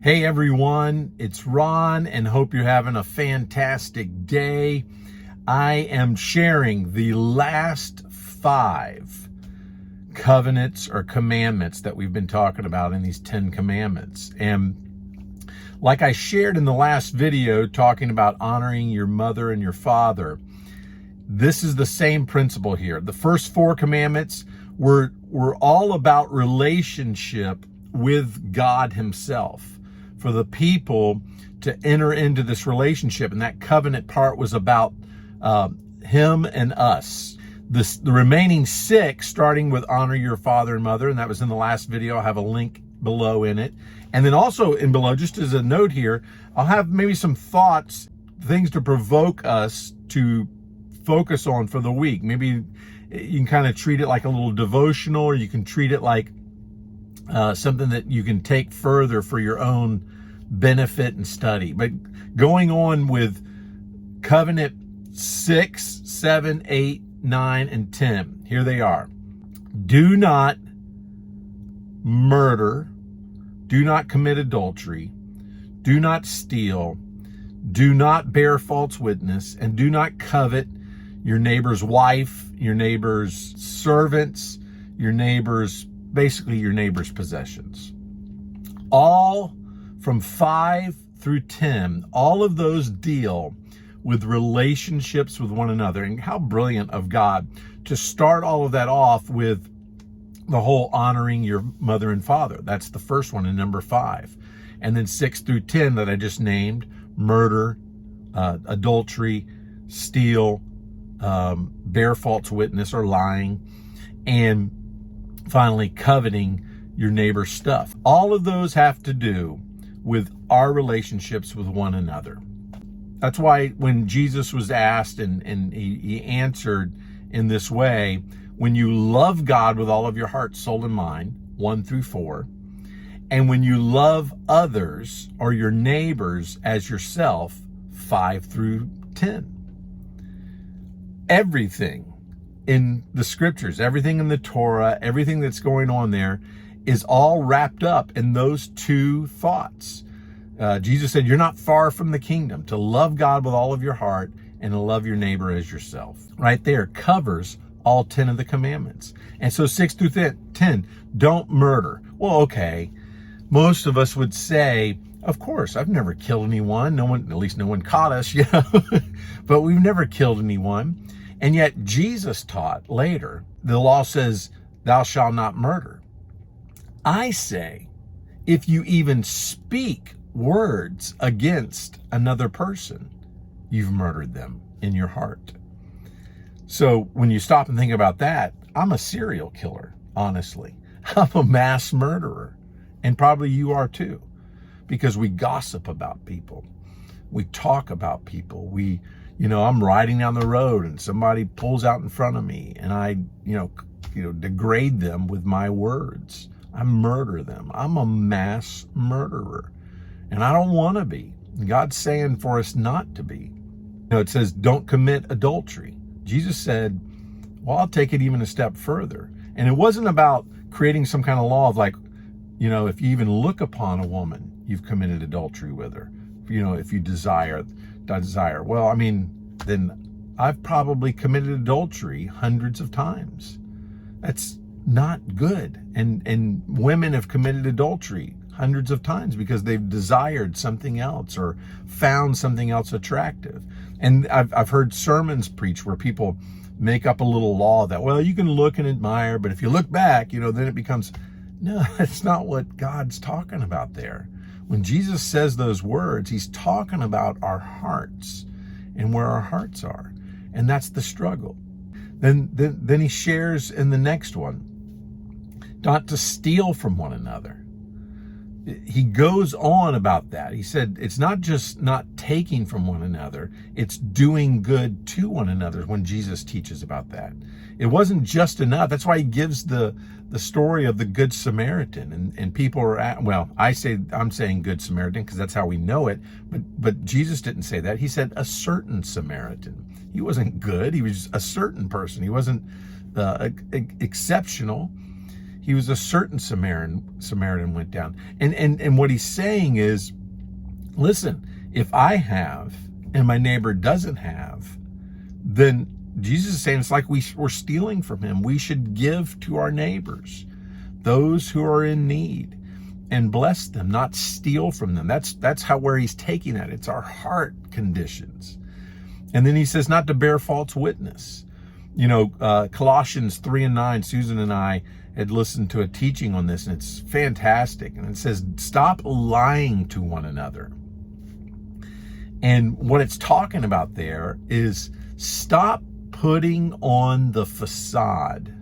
Hey everyone, it's Ron and hope you're having a fantastic day. I am sharing the last 5 covenants or commandments that we've been talking about in these 10 commandments. And like I shared in the last video talking about honoring your mother and your father, this is the same principle here. The first 4 commandments were all about relationship with God himself, for the people to enter into this relationship. And that covenant part was about him and us. The remaining 6, starting with honor your father and mother, and that was in the last video. I'll have a link below in it. And then also in below, just as a note here, I'll have maybe some thoughts, things to provoke us to focus on for the week. Maybe you can kind of treat it like a little devotional, or you can treat it like something that you can take further for your own benefit and study. But going on with covenant 6, 7, 8, 9, and 10. Here they are. Do not murder. Do not commit adultery. Do not steal. Do not bear false witness. And do not covet your neighbor's wife, your neighbor's servants, basically your neighbor's possessions. All from 5 through 10, all of those deal with relationships with one another. And how brilliant of God to start all of that off with the whole honoring your mother and father. That's the first one in number 5. And then 6 through 10 that I just named: murder, adultery, steal, bear false witness or lying, and finally coveting your neighbor's stuff. All of those have to do with our relationships with one another. That's why when Jesus was asked and he answered in this way, when you love God with all of your heart, soul, and mind, 1 through 4, and when you love others or your neighbors as yourself, 5 through 10. Everything in the scriptures, everything in the Torah, everything that's going on there is all wrapped up in those 2 thoughts. Jesus said, you're not far from the kingdom, to love God with all of your heart and to love your neighbor as yourself. Right there covers all 10 of the commandments. And so 6 through 10, don't murder. Well, okay. Most of us would say, of course, I've never killed anyone. At least no one caught us, but we've never killed anyone. And yet Jesus taught later, the law says, thou shalt not murder. I say, if you even speak words against another person, you've murdered them in your heart. So when you stop and think about that, I'm a serial killer, honestly. I'm a mass murderer. And probably you are too, because we gossip about people. We talk about people. I'm riding down the road and somebody pulls out in front of me and I, degrade them with my words. I murder them. I'm a mass murderer. And I don't want to be. God's saying for us not to be. It says, don't commit adultery. Jesus said, well, I'll take it even a step further. And it wasn't about creating some kind of law of like, if you even look upon a woman, you've committed adultery with her. If you desire. Well, then I've probably committed adultery hundreds of times. That's not good. And women have committed adultery hundreds of times because they've desired something else or found something else attractive. And I've heard sermons preached where people make up a little law that, well, you can look and admire, but if you look back, then it becomes, no, that's not what God's talking about there. When Jesus says those words, he's talking about our hearts and where our hearts are. And that's the struggle. Then he shares in the next one, not to steal from one another. He goes on about that. He said, it's not just not taking from one another, it's doing good to one another when Jesus teaches about that. It wasn't just enough. That's why he gives the story of the Good Samaritan. And people are I'm saying Good Samaritan because that's how we know it. But Jesus didn't say that. He said a certain Samaritan. He wasn't good. He was a certain person. He wasn't exceptional. he was a certain Samaritan went down. And what he's saying is, listen, if I have and my neighbor doesn't have, then Jesus is saying it's like we're stealing from him. We should give to our neighbors, those who are in need, and bless them, not steal from them. That's where he's taking it. It's our heart conditions. And then he says not to bear false witness. You know, Colossians 3:9, Susan and I had listened to a teaching on this, and it's fantastic. And it says, stop lying to one another. And what it's talking about there is stop putting on the facade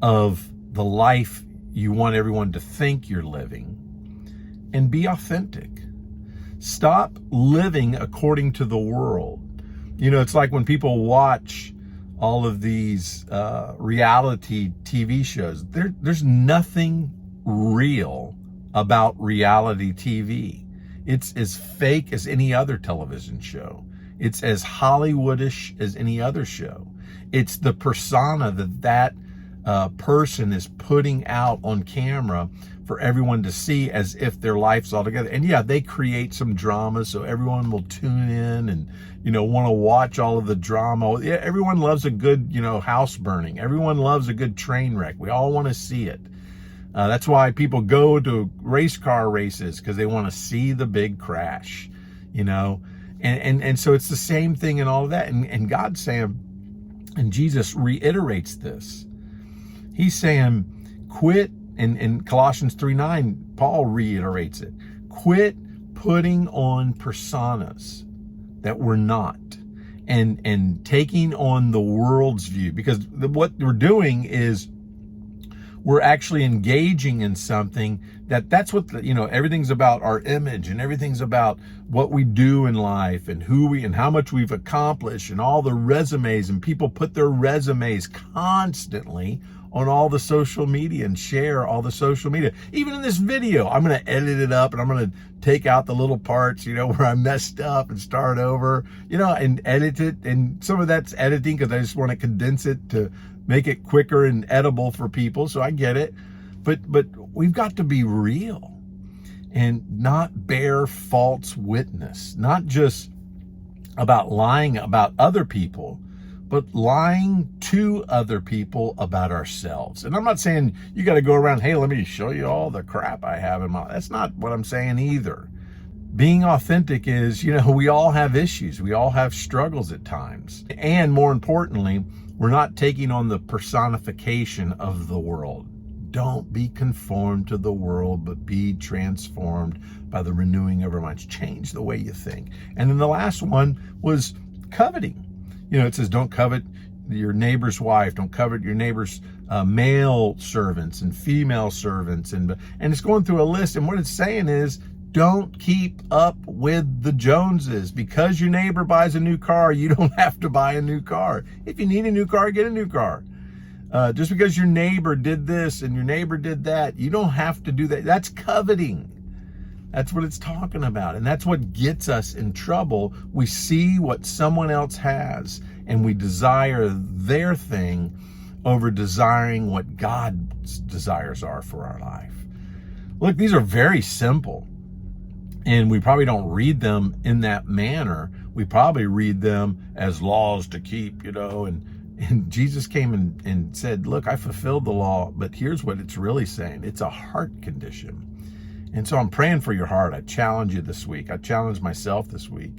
of the life you want everyone to think you're living, and be authentic. Stop living according to the world. You know, it's like when people watch all of these reality TV shows, there's nothing real about reality TV. It's as fake as any other television show. It's as Hollywoodish as any other show. It's the persona that person is putting out on camera for everyone to see, as if their life's all together. And yeah, they create some drama so everyone will tune in and, you know, want to watch all of the drama. Yeah, everyone loves a good, you know, house burning. Everyone loves a good train wreck. We all want to see it. That's why people go to race car races, because they want to see the big crash, you know. And so it's the same thing in all of that. And God's saying, and Jesus reiterates this, he's saying, quit. In Colossians 3:9, Paul reiterates it. Quit putting on personas that we're not, and taking on the world's view. Because what we're doing is we're actually engaging in something that's what, you know, everything's about our image, and everything's about what we do in life, and and how much we've accomplished, and all the resumes, and people put their resumes constantly on all the social media and share all the social media. Even in this video, I'm going to edit it up, and I'm going to take out the little parts, you know, where I messed up and start over, you know, and edit it. And some of that's editing because I just want to condense it to make it quicker and edible for people. So I get it. But we've got to be real and not bear false witness, not just about lying about other people, but lying to other people about ourselves. And I'm not saying you got to go around, hey, let me show you all the crap I have in my life. That's not what I'm saying either. Being authentic is, you know, we all have issues. We all have struggles at times. And more importantly, we're not taking on the personification of the world. Don't be conformed to the world, but be transformed by the renewing of our minds. Change the way you think. And then the last one was coveting. You know, it says don't covet your neighbor's wife, don't covet your neighbor's male servants and female servants. And it's going through a list. And what it's saying is, don't keep up with the Joneses. Because your neighbor buys a new car, you don't have to buy a new car. If you need a new car, get a new car. Just because your neighbor did this and your neighbor did that, you don't have to do that. That's coveting. That's what it's talking about. And that's what gets us in trouble. We see what someone else has, and we desire their thing over desiring what God's desires are for our life. Look, these are very simple. And we probably don't read them in that manner. We probably read them as laws to keep, you know, and Jesus came and said, look, I fulfilled the law, but here's what it's really saying. It's a heart condition. And so I'm praying for your heart. I challenge you this week. I challenge myself this week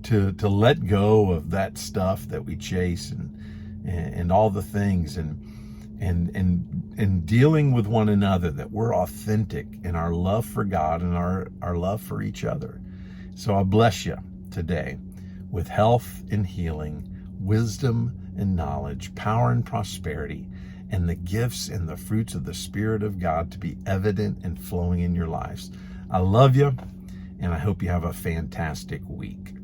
to let go of that stuff that we chase and all the things and dealing with one another, that we're authentic in our love for God and our love for each other. So I bless you today with health and healing, wisdom and knowledge, power and prosperity, and the gifts and the fruits of the Spirit of God to be evident and flowing in your lives. I love you, and I hope you have a fantastic week.